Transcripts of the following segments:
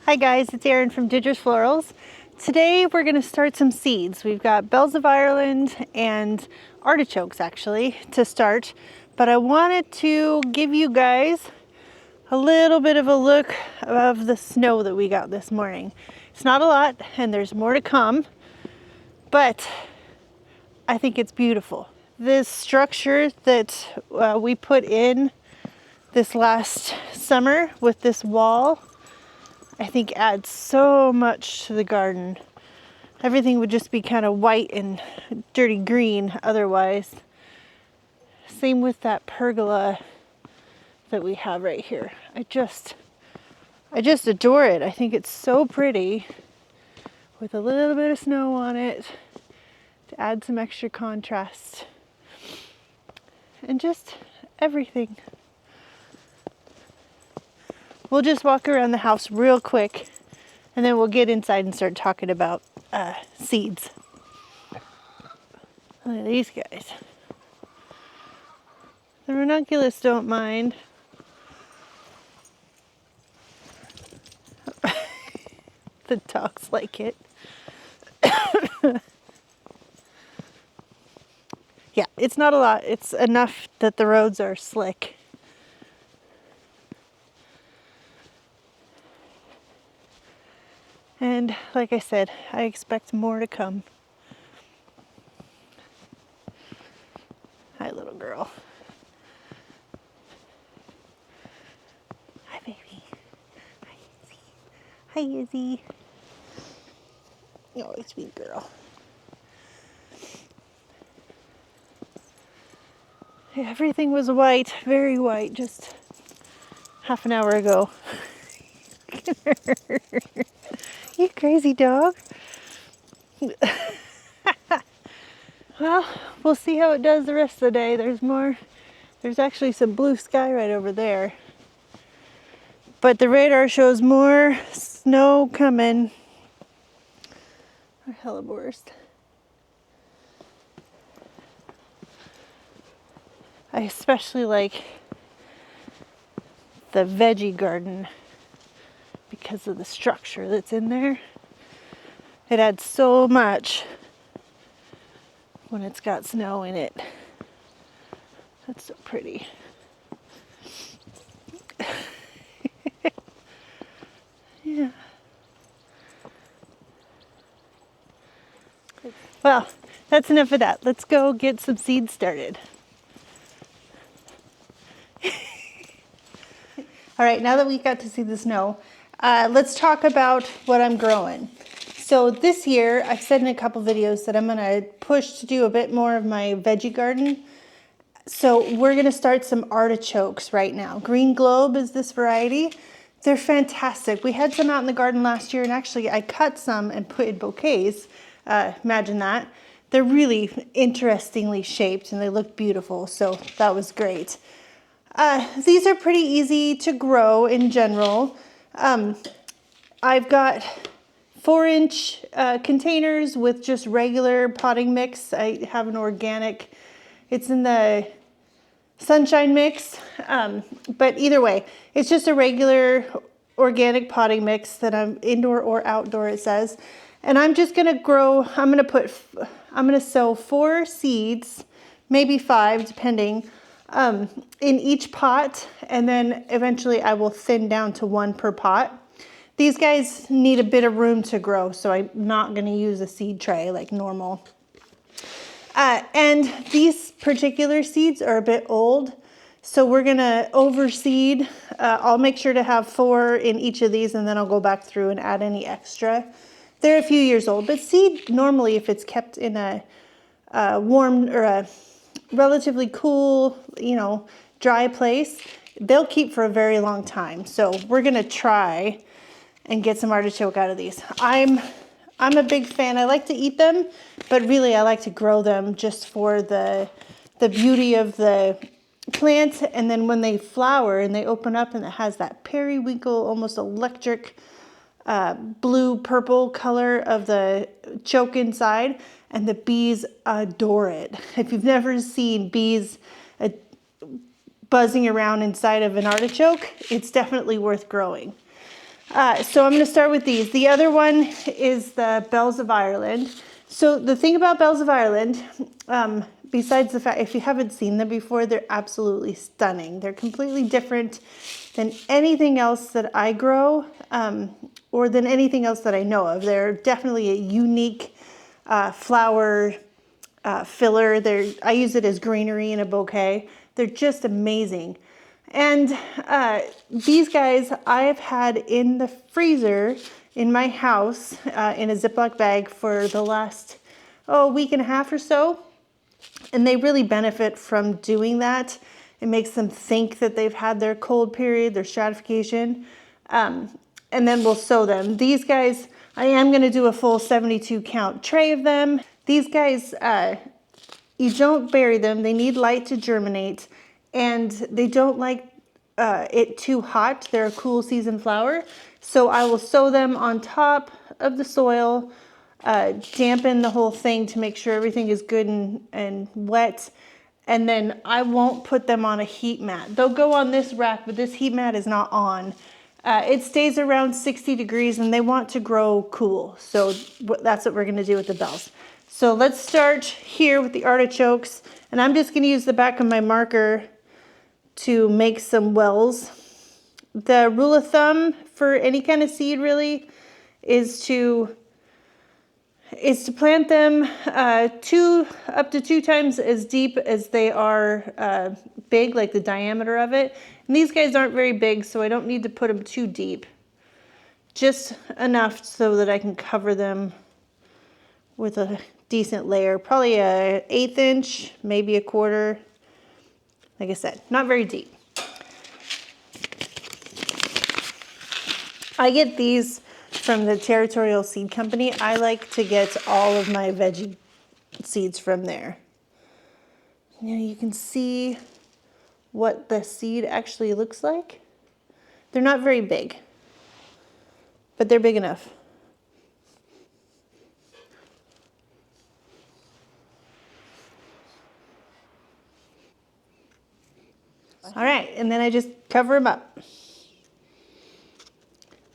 Hi guys, it's Erin from Didra's Florals. Today we're going to start some seeds. We've got bells of Ireland and artichokes actually to start, but I wanted to give you guys a little bit of a look of the snow that we got this morning. It's not a lot and there's more to come, but I think it's beautiful. This structure that we put in this last summer with this wall, I think adds so much to the garden. Everything would just be kind of white and dirty green otherwise. Same with that pergola that we have right here. I just adore it. I think it's so pretty with a little bit of snow on it to add some extra contrast. And just everything. We'll just walk around the house real quick and then we'll get inside and start talking about seeds. Look at these guys. The ranunculus don't mind. The dogs like it. Yeah, it's not a lot. It's enough that the roads are slick. And like I said, I expect more to come. Hi, little girl. Hi, baby. Hi, Izzy. Hi, Izzy. Oh, sweet girl. Yeah, everything was white, very white, just half an hour ago. You crazy dog. Well, we'll see how it does the rest of the day. There's actually some blue sky right over there. But the radar shows more snow coming. Or hellebores. I especially like the veggie garden because of the structure that's in there. It adds so much when it's got snow in it. That's so pretty. Yeah. Well, that's enough of that. Let's go get some seeds started. All right, now that we got to see the snow, let's talk about what I'm growing. So this year, I've said in a couple videos that I'm gonna push to do a bit more of my veggie garden. So we're gonna start some artichokes right now. Green Globe is this variety. They're fantastic. We had some out in the garden last year and actually I cut some and put in bouquets. Imagine that. They're really interestingly shaped and they look beautiful, so that was great. These are pretty easy to grow in general. I've got 4-inch containers with just regular potting mix. I have an organic, it's in the sunshine mix, but either way, it's just a regular organic potting mix that I'm indoor or outdoor, it says. And I'm just gonna grow, I'm gonna sow 4 seeds, maybe 5 depending, in each pot, and then eventually I will thin down to 1 per pot. These guys need a bit of room to grow, so I'm not gonna use a seed tray like normal. And these particular seeds are a bit old, so we're gonna overseed. I'll make sure to have 4 in each of these and then I'll go back through and add any extra. They're a few years old, but seed normally, if it's kept in a warm or a relatively cool, dry place, they'll keep for a very long time. So we're gonna try and get some artichoke out of these. I'm a big fan. I like to eat them, but really I like to grow them just for the beauty of the plant. And then when they flower and they open up and it has that periwinkle, almost electric blue purple color of the choke inside, and the bees adore it. If you've never seen bees buzzing around inside of an artichoke, it's definitely worth growing. So I'm going to start with these. The other one is the Bells of Ireland. So the thing about Bells of Ireland, besides the fact, if you haven't seen them before, they're absolutely stunning. They're completely different than anything else that I grow, or than anything else that I know of. They're definitely a unique flower filler. I use it as greenery in a bouquet. They're just amazing. And these guys I've had in the freezer in my house in a Ziploc bag for the last week and a half or so. And they really benefit from doing that. It makes them think that they've had their cold period, their stratification. And then we'll sow them. These guys, I am going to do a full 72 count tray of them. These guys, you don't bury them. They need light to germinate. And they don't like it too hot. They're a cool season flower. So I will sow them on top of the soil, dampen the whole thing to make sure everything is good and wet. And then I won't put them on a heat mat. They'll go on this rack, but this heat mat is not on. It stays around 60 degrees and they want to grow cool. So that's what we're going to do with the bells. So let's start here with the artichokes. And I'm just going to use the back of my marker to make some wells. The rule of thumb for any kind of seed really is to plant them up to 2 times as deep as they are big, like the diameter of it. And these guys aren't very big, so I don't need to put them too deep. Just enough so that I can cover them with a decent layer, probably a 1/8 inch, maybe a 1/4. Like I said, not very deep. I get these from the Territorial Seed Company. I like to get all of my veggie seeds from there. You can see what the seed actually looks like. They're not very big, but they're big enough. All right, and then I just cover them up.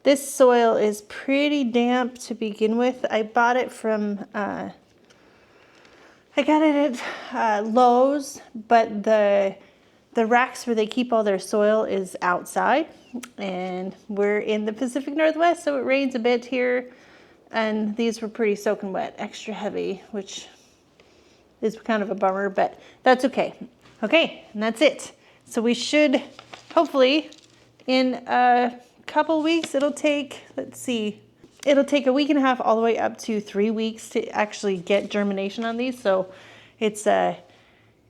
This soil is pretty damp to begin with. I bought it from, I got it at Lowe's, but the racks where they keep all their soil is outside. And we're in the Pacific Northwest, so it rains a bit here. And these were pretty soaking wet, extra heavy, which is kind of a bummer, but that's okay. Okay, and that's it. So we should, hopefully, in a couple weeks, it'll take, let's see, it'll take a week and a half all the way up to 3 weeks to actually get germination on these. So it's a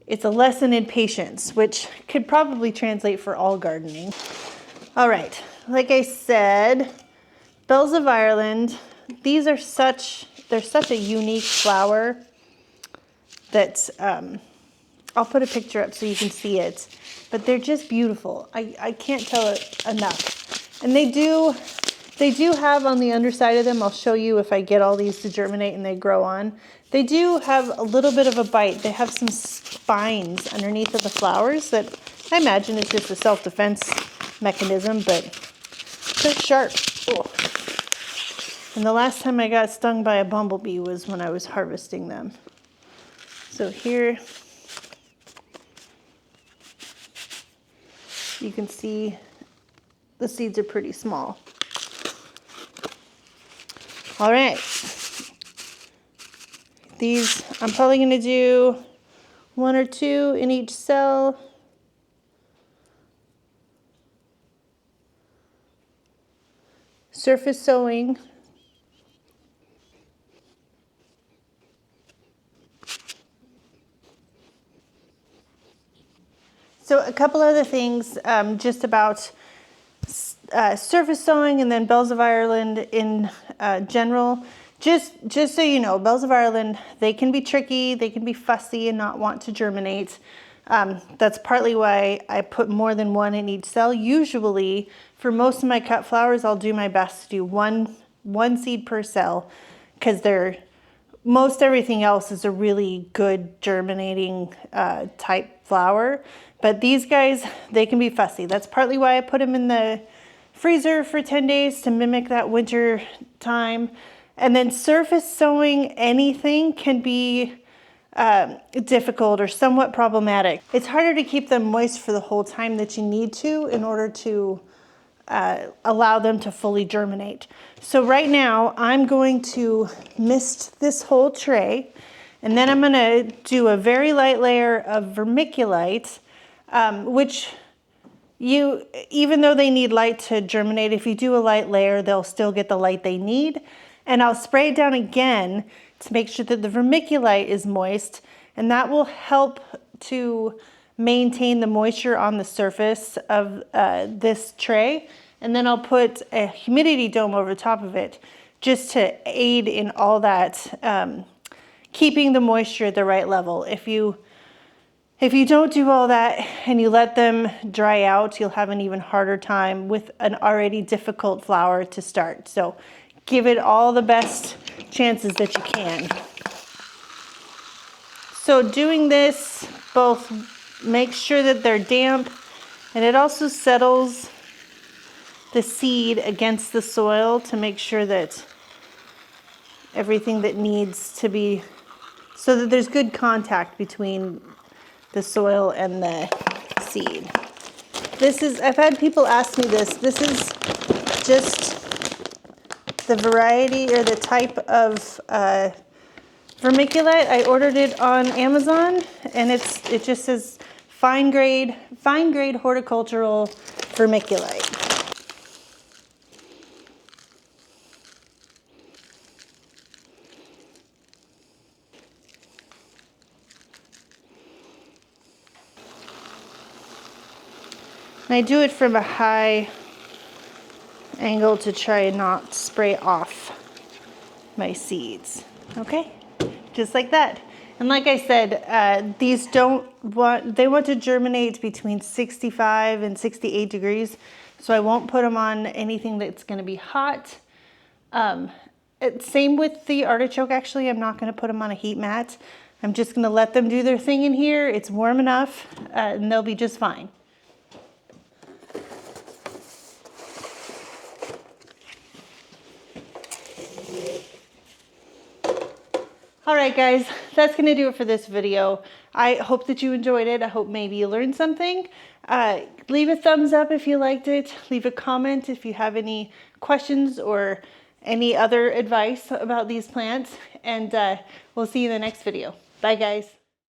lesson in patience, which could probably translate for all gardening. All right, like I said, Bells of Ireland, these are they're such a unique flower that, I'll put a picture up so you can see it, but they're just beautiful. I can't tell it enough. And they do have on the underside of them, I'll show you if I get all these to germinate and they grow on. They do have a little bit of a bite. They have some spines underneath of the flowers that I imagine is just a self-defense mechanism, but they're sharp. Oh. And the last time I got stung by a bumblebee was when I was harvesting them. So here, you can see the seeds are pretty small. All right. These, I'm probably going to do 1 or 2 in each cell. Surface sowing. So a couple other things just about surface sowing and then Bells of Ireland in general. Just so you know, Bells of Ireland, they can be tricky, they can be fussy and not want to germinate. That's partly why I put more than 1 in each cell. Usually, for most of my cut flowers, I'll do my best to do one seed per cell because most everything else is a really good germinating type flower. But these guys, they can be fussy. That's partly why I put them in the freezer for 10 days to mimic that winter time. And then surface sowing anything can be difficult or somewhat problematic. It's harder to keep them moist for the whole time that you need to in order to allow them to fully germinate. So right now I'm going to mist this whole tray, and then I'm going to do a very light layer of vermiculite, which even though they need light to germinate, if you do a light layer, they'll still get the light they need. And I'll spray it down again to make sure that the vermiculite is moist, and that will help to maintain the moisture on the surface of this tray. And then I'll put a humidity dome over the top of it just to aid in all that, keeping the moisture at the right level. If you don't do all that and you let them dry out, you'll have an even harder time with an already difficult flower to start. So give it all the best chances that you can. So doing this both makes sure that they're damp, and it also settles the seed against the soil to make sure that everything that needs to be, so that there's good contact between the soil and the seed. I've had people ask me this. This is just the variety or the type of vermiculite. I ordered it on Amazon, and it just says fine grade horticultural vermiculite. And I do it from a high angle to try and not spray off my seeds. Okay, just like that. And like I said, these they want to germinate between 65 and 68 degrees. So I won't put them on anything that's going to be hot. Same with the artichoke, actually. I'm not going to put them on a heat mat. I'm just going to let them do their thing in here. It's warm enough, and they'll be just fine. All right, guys, that's going to do it for this video. I hope that you enjoyed it. I hope maybe you learned something. Leave a thumbs up if you liked it. Leave a comment if you have any questions or any other advice about these plants. And we'll see you in the next video. Bye, guys.